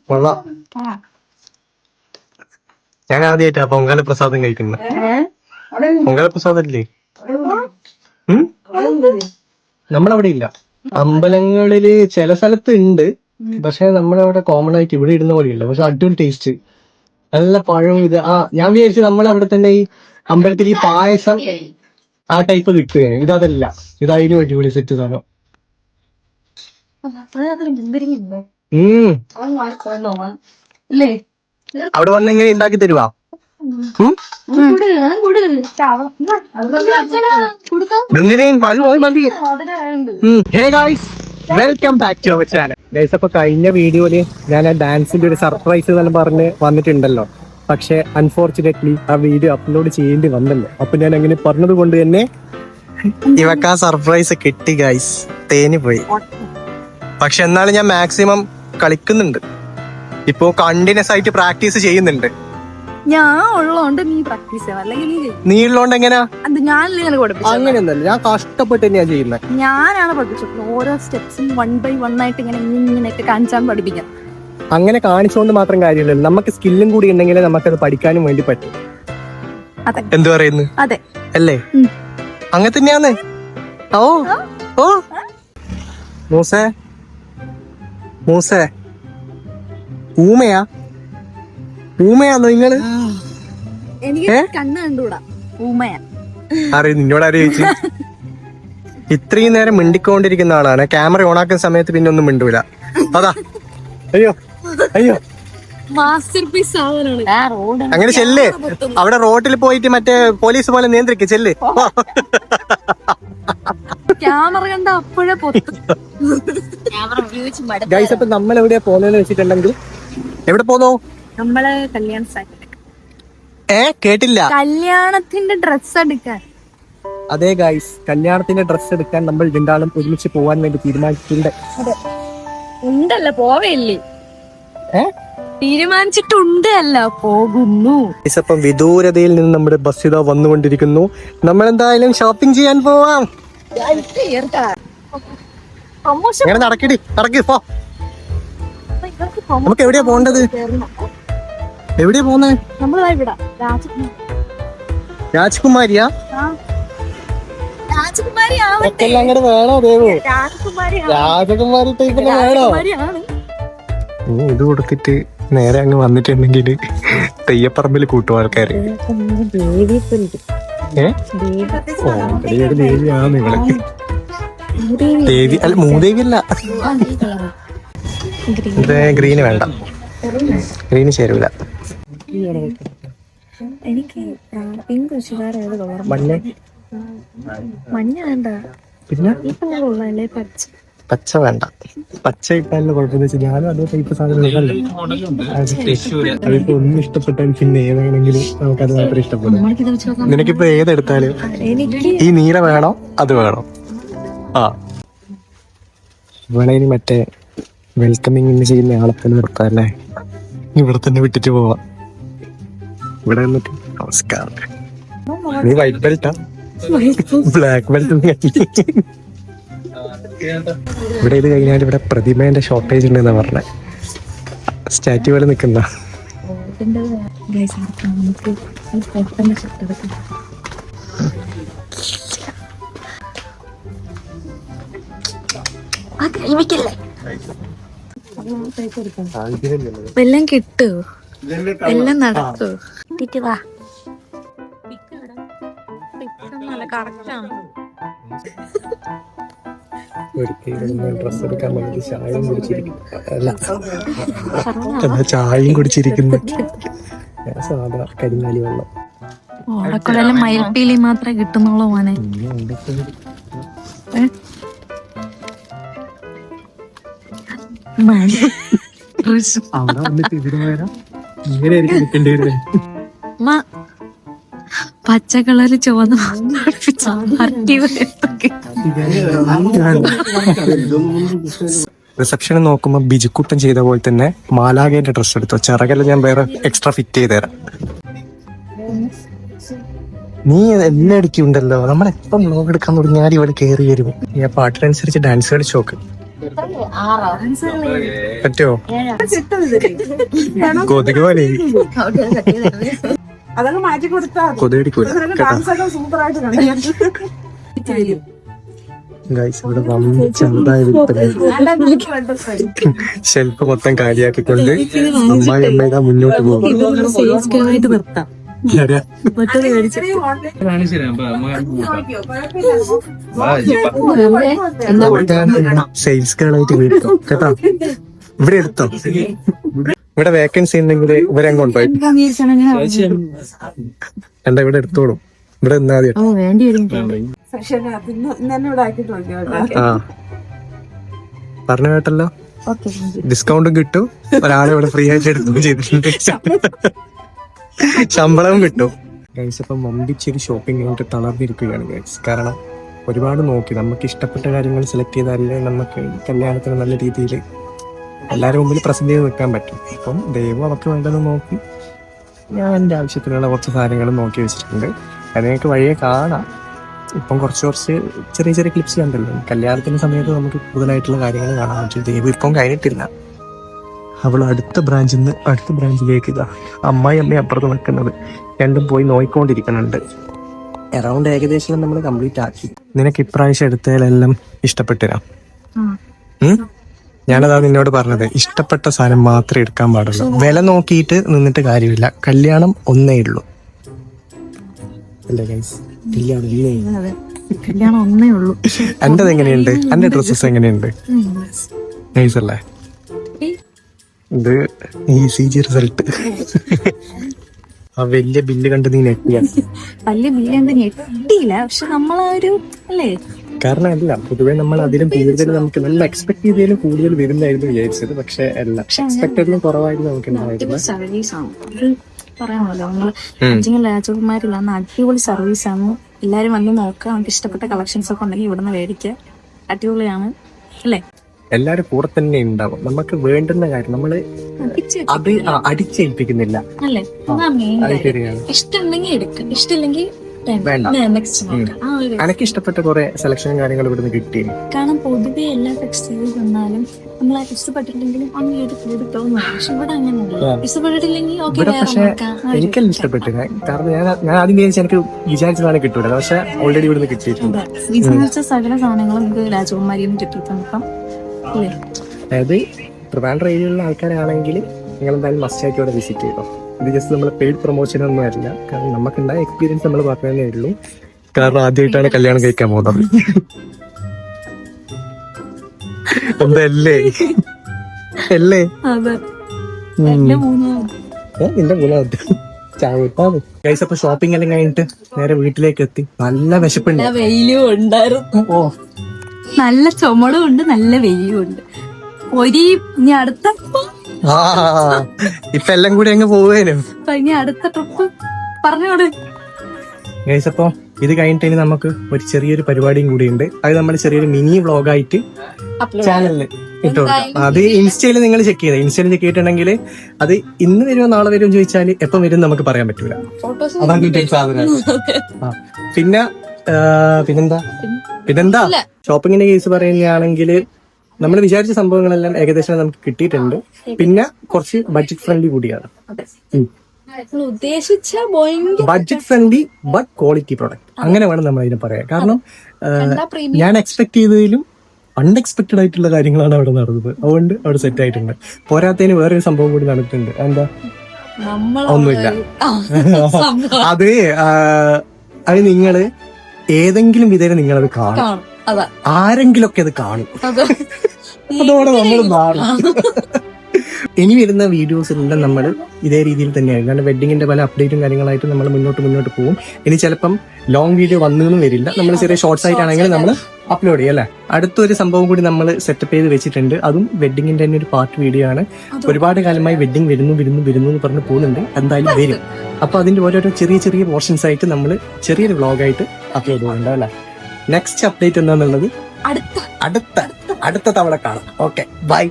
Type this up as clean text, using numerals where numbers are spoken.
കൊള്ളാം. ഞാൻ ആദ്യമായിട്ടാ പൊങ്കാല പ്രസാദം കഴിക്കുന്നത്. പൊങ്കാല പ്രസാദം ഇല്ലേ? നമ്മളവിടെ ഇല്ല. അമ്പലങ്ങളില് ചില സ്ഥലത്ത് ഉണ്ട്, പക്ഷെ നമ്മളവിടെ കോമൺ ആയിട്ട് ഇവിടെ ഇടുന്ന പോലെയില്ല. പക്ഷെ അടിപൊളി ടേസ്റ്റ്, നല്ല പഴവും ഇത്. ഞാൻ വിചാരിച്ചു നമ്മളവിടെ തന്നെ ഈ അമ്പലത്തിൽ ഈ പായസം ആ ടൈപ്പ് കിട്ടുകയാണ്. ഇതല്ല, ഇതായാലും അടിപൊളി സെറ്റ് സാധനം. അവിടെ വന്ന് എങ്ങനെ ഉണ്ടാക്കി തരുവാ? Welcome back to our channel. Guys, അപ്പൊ കഴിഞ്ഞ വീഡിയോയില് ഞാൻ ആ ഡാൻസിന്റെ ഒരു സർപ്രൈസ് എന്നെല്ലാം പറഞ്ഞ് വന്നിട്ടുണ്ടല്ലോ. പക്ഷെ അൺഫോർച്ചുനേറ്റ്ലി ആ വീഡിയോ അപ്ലോഡ് ചെയ്യേണ്ടി വന്നല്ലോ. അപ്പൊ ഞാൻ അങ്ങനെ പറഞ്ഞത് കൊണ്ട് തന്നെ ഇവക്ക് ആ സർപ്രൈസ് കിട്ടി ഗൈസ്. തേഞ്ഞു പോയി. പക്ഷെ എന്നാലും ഞാൻ മാക്സിമം കളിക്കുന്നുണ്ട്. ഇപ്പൊ കണ്ടിന്യൂസ് ആയിട്ട് പ്രാക്ടീസ് ചെയ്യുന്നുണ്ട്. ഞാൻ ഉള്ളോണ്ട് നീ പ്രാക്ടീസ് ചെയ്യാം, അല്ലെങ്കിൽ നീ ഉള്ളോണ്ട് എങ്ങനെയാ? അങ്ങനെയൊന്നല്ല, ഞാൻ കഷ്ടപ്പെട്ട് തന്നെയാ ചെയ്യുന്നത്. ഞാനാണ് പഠിപ്പിച്ചത്. ഓരോ സ്റ്റെപ്സും 1 by 1 ആയിട്ട് ഇങ്ങനെയൊക്കെ കാണിച്ചാൽ പഠിപ്പിക്കാം. അങ്ങനെ കാണിച്ചുകൊണ്ട് മാത്രം കാര്യമില്ലല്ലോ, നമുക്ക് സ്കില്ലും കൂടി ഉണ്ടെങ്കിൽ നമുക്കത് പഠിക്കാനും വേണ്ടി പറ്റും. എന്ത് പറയുന്നു? അതെ അല്ലേ? അങ്ങനെ തന്നെയാന്ന്. ഓ ഓ മൂസേ മൂസേ ഊമയാന്നോ നിങ്ങള്? എനിക്ക് കണ്ണ് കണ്ടുകൂടാ. ഊമയാ. അറിയ നിന്നോട് ആര് ചോദിച്ചു? ഇത്രയും നേരം മിണ്ടിക്കൊണ്ടിരിക്കുന്ന ആളാണ്. ക്യാമറ ഓണാക്കുന്ന സമയത്ത് പിന്നെ ഒന്നും മിണ്ടൂല. അതാ. അയ്യോ അയ്യോ, മാസ്റ്റർ പീസ് സാധനമാണ്. അങ്ങനെ ചെല്ല്. അവിടെ റോഡിൽ പോയിട്ട് മറ്റേ പോലീസ് പോലെ നിയന്ത്രിക്ക്. ചെല്ല്. ക്യാമറ കണ്ട അപ്പോഴേ ഗൈസ്, അപ്പൊ നമ്മൾ എവിടെയാ പോന്നെന്ന് വെച്ചിട്ടുണ്ടെങ്കിൽ, എവിടെ പോന്നോ? നമ്മള് കല്യാണ സൈറ്റിൽ. കേട്ടില്ല. കല്യാണത്തിന്റെ ഡ്രസ് എടുക്കാൻ. അതെ ഗൈസ്, കല്യാണത്തിന്റെ ഡ്രസ് എടുക്കാൻ നമ്മൾ രണ്ടാളും ഒരുമിച്ച് പോവാൻ വേണ്ടി തീരുമാനിച്ചിട്ടുണ്ട്. ഉണ്ടല്ല, പോവല്ലേ? തീരുമാനിച്ചിട്ടുണ്ട് അല്ല, പോകുന്നു. അപ്പം വിദൂരതയിൽ നിന്ന് നമ്മുടെ ബസ് ഇതാ വന്നുകൊണ്ടിരിക്കുന്നു. നമ്മൾ എന്തായാലും ഷോപ്പിംഗ് ചെയ്യാൻ പോവാം. നടക്കി പോ. നമുക്ക് എവിടെയാ പോണ്ടത്? എവിടെയാ പോന്നെ? രാജകുമാരിയാ? അങ്ങോട്ട് വേണോ ദേവു? രാജകുമാരി ടൈപ്പ് വേണോ? ഇത് കൊടുത്തിട്ട് നേരെ അങ്ങ് വന്നിട്ടുണ്ടെങ്കിൽ തെയ്യപ്പറമ്പിൽ കൂട്ടും ആൾക്കാര്. ദേവിയാണ് നിങ്ങള്. ദേവി അല്ല, മൂദേവി അല്ല. ഇത് ഗ്രീന് വേണ്ട, ഗ്രീന് ചേരൂല. എനിക്ക് മഞ്ഞ വേണ്ട. പിന്നെ പച്ച വേണ്ട. പച്ച ഇട്ടാലും കുഴപ്പമെന്ന് വെച്ചാൽ ഞാനും അതേ ടൈപ്പ് സാധനം അതിപ്പോ ഒന്നും ഇഷ്ടപ്പെട്ടാൽ പിന്നെ ഏതാണെങ്കിലും നമുക്കത് മാത്രം ഇഷ്ടപ്പെടും. നിനക്കിപ്പോ ഏതെടുത്താലും ഈ നീല വേണോ അത് വേണോ? ഇവിടെ ഇനി മറ്റേ വെൽക്കമിങ് ചെയ്യുന്ന ആളെ തന്നെ നിർത്താല്ലേ. ഇവിടെ തന്നെ വിട്ടിട്ട് പോവാം. ഇവിടെ വന്നിട്ട് നമസ്കാരം. നീ വൈറ്റ് ബെൽറ്റാ? Black belt. ഇവിടെ ഇത് കഴിഞ്ഞാൽ ഇവിടെ പ്രതിമേന്റെ ഷോർട്ടേജ് ഉണ്ടെന്നാ പറഞ്ഞത്. സ്റ്റാറ്റ്യൂ പോലെ നിക്കുന്ന. എല്ലാം കിട്ടൂ, എല്ലാം നടക്കൂ. വാ. ഡ്രസ് എടുക്കാൻ വേണ്ടി ചായയും കുടിച്ചിരിക്കുന്നു. സാധാ കരിങ്ങാലി വെള്ളം. ഓടക്കുഴലും മയിൽപ്പീലി മാത്രമേ കിട്ടുന്നുള്ളൂ മോനെ. പച്ച കളറ് ചുവന്ന റിസപ്ഷൻ നോക്കുമ്പോ ബിജുക്കുട്ടൻ ചെയ്ത പോലെ തന്നെ മാലാഖേന്റെ ഡ്രസ് എടുത്തു. ചിറകെല്ലാം ഞാൻ വേറെ എക്സ്ട്രാ ഫിറ്റ് ചെയ്ത് തരാം. നീ എല്ലായിടയ്ക്കും ഉണ്ടല്ലോ. നമ്മളെപ്പം വ്ലോഗ് എടുക്കാൻ തുടങ്ങിയാൽ ഇവിടെ കയറി വരും. നീ ആ പാട്ടിനനുസരിച്ച് ഡാൻസ് കളിച്ച് നോക്ക്. പറ്റുമോ? കൊതുക് പോലെ കൊതുകടിക്കൂല. ഷെൽഫ് മൊത്തം കാലിയാക്കിക്കൊണ്ട് അമ്മയുടെ മുന്നോട്ട് പോകും. സെയിൽസ് ഗേളായിട്ട് വീട്ടോ കേട്ടോ. ഇവിടെ എടുത്തോ. ഇവിടെ വേക്കൻസി ഉണ്ടെങ്കിൽ ഇവരെ കൊണ്ടുപോയി എന്താ ഇവിടെ എടുത്തോളും. ഇവിടെ നിന്നാ ആ പറഞ്ഞു കേട്ടല്ലോ. ഡിസ്കൗണ്ടും കിട്ടും, ഒരാളെ ഇവിടെ ഫ്രീ ആയിട്ട് എടുക്കുകയും ചെയ്തിട്ടുണ്ട്. ശമ്പളവും കിട്ടും. ഗൈസ് അപ്പം വമ്പിച്ചൊരു ഷോപ്പിംഗ് കഴിഞ്ഞിട്ട് തളർന്നിരിക്കുകയാണ് ഗൈസ്. കാരണം ഒരുപാട് നോക്കി നമുക്ക് ഇഷ്ടപ്പെട്ട കാര്യങ്ങൾ സെലക്ട് ചെയ്താലേ നമുക്ക് കല്യാണത്തിന് നല്ല രീതിയിൽ എല്ലാവരും മുമ്പിൽ പ്രസന്റ് ചെയ്ത് നിൽക്കാൻ പറ്റും. അപ്പം ദൈവം അവർക്ക് വേണ്ടതെന്ന് നോക്കി ഞാൻ എൻ്റെ ആവശ്യത്തിനുള്ള കുറച്ച് സാധനങ്ങൾ നോക്കി വെച്ചിട്ടുണ്ട്. അത് നിങ്ങൾക്ക് വഴിയെ കാണാം. ഇപ്പം കുറച്ച് ചെറിയ ചെറിയ ക്ലിപ്സ് കണ്ടല്ലോ. കല്യാണത്തിന്റെ സമയത്ത് നമുക്ക് കൂടുതലായിട്ടുള്ള കാര്യങ്ങൾ കാണാൻ പറ്റും. ദൈവം ഇപ്പം കഴിഞ്ഞിട്ടില്ല. അവൾ അടുത്ത ബ്രാഞ്ചിൽ നിന്ന് അടുത്ത ബ്രാഞ്ചിലേക്ക് ഇതാ അമ്മായി അപ്പുറത്ത് നിൽക്കുന്നത്. രണ്ടും പോയി നോയിക്കൊണ്ടിരിക്കുന്നുണ്ട്. അറൗണ്ട് ഏകദേശം നമ്മൾ കംപ്ലീറ്റ് ആക്കി. നിനക്ക് ഇപ്രാവശ്യം എടുത്തതിലെല്ലാം ഇഷ്ടപ്പെട്ടിരാ? ഞാനതാ നിന്നോട് പറഞ്ഞത്, ഇഷ്ടപ്പെട്ട സാധനം മാത്രമേ എടുക്കാൻ പാടുള്ളൂ. വില നോക്കിയിട്ട് നിന്നിട്ട് കാര്യമില്ല. കല്യാണം ഒന്നേ ഉള്ളൂ അല്ലേ ഗൈസ്? കല്യാണം ഒന്നേ ഉള്ളൂ. എന്റേത് എങ്ങനെയുണ്ട്? എന്റെ ഡ്രസ്സസ് എങ്ങനെയുണ്ട്? നൈസ് അല്ലേ? ഇത് ECG റിസൾട്ട്. ആ വലിയ ബില്ല് കണ്ട് നീ ഞെട്ടിയ? വലിയ ബില്ല് എന്ത് ഞെട്ടിയില്ല, പക്ഷെ നമ്മളൊരു അല്ലേ, കാരണം അല്ല, പൊതുവെ നമ്മൾ അതിലും കൂടുതൽ നമുക്ക് നല്ല എക്സ്പെക്ട് ചെയ്തതിലും കൂടുതൽ വരുന്നായിരുന്നു വിചാരിച്ചത്. പക്ഷെ അല്ല, എക്സ്പെക്ടഡിലും കുറവായിരുന്നു നമുക്ക് ഉണ്ടായിരുന്നത്. സർവീസാണ് പറയാമല്ലോ. നമ്മള് രാജകുമാരില്ല, അടിപൊളി സർവീസാണ്. എല്ലാരും വന്ന് നോക്കുക, നമുക്ക് ഇഷ്ടപ്പെട്ട കളക്ഷൻസ് ഒക്കെ ഉണ്ടെങ്കിൽ ഇവിടുന്ന് മേടിക്കുക. അടിപൊളിയാണ് അല്ലേ? എല്ലാരും കൂടെ തന്നെ ഉണ്ടാവും. നമുക്ക് വേണ്ടുന്ന കാര്യം നമ്മള് അത് അടിച്ചേൽപ്പിക്കുന്നില്ല അല്ലേ? ഇഷ്ടമുണ്ടെങ്കിൽ എടുക്കും, ഇഷ്ടമില്ലെങ്കിൽ എനിക്ക് ഇഷ്ടപ്പെട്ട കുറെ സെലക്ഷൻ കാര്യങ്ങൾ ഇവിടുന്ന് കിട്ടി. കാരണം പൊതുവെ എല്ലാ ടെക്സ്റ്റൈൽസ് വന്നാലും നമ്മൾ ഇഷ്ടപ്പെട്ടില്ലെങ്കിലും അങ്ങനെ തോന്നുന്നു. പക്ഷെ ഇവിടെ അങ്ങനെയല്ല, ഇഷ്ടപ്പെട്ടിട്ടില്ലെങ്കിൽ പക്ഷെ എനിക്കെല്ലാം ഇഷ്ടപ്പെട്ടില്ല. കാരണം ഞാൻ ആദ്യം എനിക്ക് വിചാരിച്ചതാണ് കിട്ടൂല, പക്ഷെ ഓൾറെഡി ഇവിടുന്ന് കിട്ടിയിട്ടുണ്ട്. വിചാരിച്ച സകല സാധനങ്ങളും നമുക്ക് രാജകുമാരിയും കിട്ടിയിട്ടുണ്ട്. അതായത് ട്രിവാൻഡ്രം ഏരിയയിലുള്ള ആൾക്കാരാണെങ്കിൽ നിങ്ങൾ എന്തായാലും മസ്റ്റായിട്ട് ഇവിടെ വിസിറ്റ് ചെയ്തോ. ഇത് ജസ്റ്റ് നമ്മൾ പെയ്ഡ് പ്രൊമോഷൻ ഒന്നും അല്ല. കാരണം നമുക്കുണ്ടായ എക്സ്പീരിയൻസ് നമ്മൾ പറഞ്ഞതേ ഉള്ളൂ. കാരണം ആദ്യമായിട്ടാണ് കല്യാണം കഴിക്കാൻ പോകുന്നത്. എന്തല്ലേ അല്ലേ? നിന്റെ മൂന്നാമത്തെ ചാവിട്ടാണ് ഗൈസ്. അപ്പൊ ഷോപ്പിംഗ് എല്ലാം കഴിഞ്ഞിട്ട് നേരെ വീട്ടിലേക്ക് എത്തി. നല്ല വിശപ്പുണ്ട്, വെയിലും ഉണ്ടായിരുന്നു. ഓ നല്ല ചുമടും ഉണ്ട്, നല്ല വെയിലും ഉണ്ട്. ഇനി അടുത്ത ഇപ്പൊ എല്ലാം കൂടി അങ്ങ് പോവേനും. ഇനി അടുത്ത ട്രിപ്പ് പറഞ്ഞോട് ഗൈസ്. അപ്പൊ ഇത് കഴിഞ്ഞിട്ട് ഇനി നമുക്ക് ഒരു ചെറിയൊരു പരിപാടിയും കൂടി ഉണ്ട്. അത് നമ്മൾ ചെറിയൊരു മിനി വ്ളോഗായിട്ട് ചാനലിൽ ഇട്ടു കൊടുക്കാം. അത് ഇൻസ്റ്റയിൽ നിങ്ങൾ ചെക്ക് ചെയ്ത, ഇൻസ്റ്റയിൽ ചെക്ക് ചെയ്തിട്ടുണ്ടെങ്കിൽ അത് ഇന്ന് വരുമോ നാളെ വരുമോ ചോദിച്ചാൽ എപ്പം വരും നമുക്ക് പറയാൻ പറ്റൂല. പിന്നെന്താ ഷോപ്പിങ്ങിന്റെ കേസ് പറയുകയാണെങ്കിൽ നമ്മൾ വിചാരിച്ച സംഭവങ്ങളെല്ലാം ഏകദേശം നമുക്ക് കിട്ടിയിട്ടുണ്ട്. പിന്നെ കുറച്ച് ബഡ്ജറ്റ് ഫ്രണ്ട്ലി കൂടിയാണ്. Budget friendly but quality product, അങ്ങനെ വേണം നമ്മൾ അതിനെ പറയാം. കാരണം ഞാൻ എക്സ്പെക്ട് ചെയ്തതിലും അൺഎക്സ്പെക്ടഡ് ആയിട്ടുള്ള കാര്യങ്ങളാണ് അവിടെ നടന്നത്. അതുകൊണ്ട് അവിടെ സെറ്റ് ആയിട്ടുണ്ട്. പോരാത്തതിന് വേറൊരു സംഭവം കൂടി നടക്കുന്നുണ്ട്. എന്താ? ഒന്നുമില്ല. അത് നിങ്ങള് ഏതെങ്കിലും വിധേന നിങ്ങളത് കാണും, ആരെങ്കിലും ഒക്കെ അത് കാണും. അതോടെ നമ്മൾ മാറും. ഇനി വരുന്ന വീഡിയോസിലെല്ലാം നമ്മൾ ഇതേ രീതിയിൽ തന്നെയാണ്. കാരണം വെഡിങ്ങിന്റെ പല അപ്ഡേറ്റും കാര്യങ്ങളായിട്ട് നമ്മൾ മുന്നോട്ട് പോകും. ഇനി ചിലപ്പം ലോങ് വീഡിയോ വന്നൊന്നും വരില്ല. നമ്മൾ ചെറിയ ഷോർട്സ് ആയിട്ടാണെങ്കിൽ നമ്മൾ അപ്ലോഡ് ചെയ്യും അല്ലെ. അടുത്തൊരു സംഭവം കൂടി നമ്മൾ സെറ്റപ്പ് ചെയ്ത് വെച്ചിട്ടുണ്ട്. അതും വെഡിങ്ങിന്റെ തന്നെ ഒരു പാർട്ട് വീഡിയോ ആണ്. ഒരുപാട് കാലമായി വെഡിങ് വരുന്നു എന്ന് പറഞ്ഞ് പോകുന്നുണ്ട്. എന്തായാലും വരും. അപ്പൊ അതിന്റെ ഓരോരോ ചെറിയ പോർഷൻസ് ആയിട്ട് നമ്മൾ ചെറിയൊരു വ്ളോഗായിട്ട് അപ്ലോഡ് ചെയ്യുന്നുണ്ട് അല്ലെ. നെക്സ്റ്റ് അപ്ഡേറ്റ് എന്താന്നുള്ളത് അടുത്ത തവണ കാണാം. Okay, by.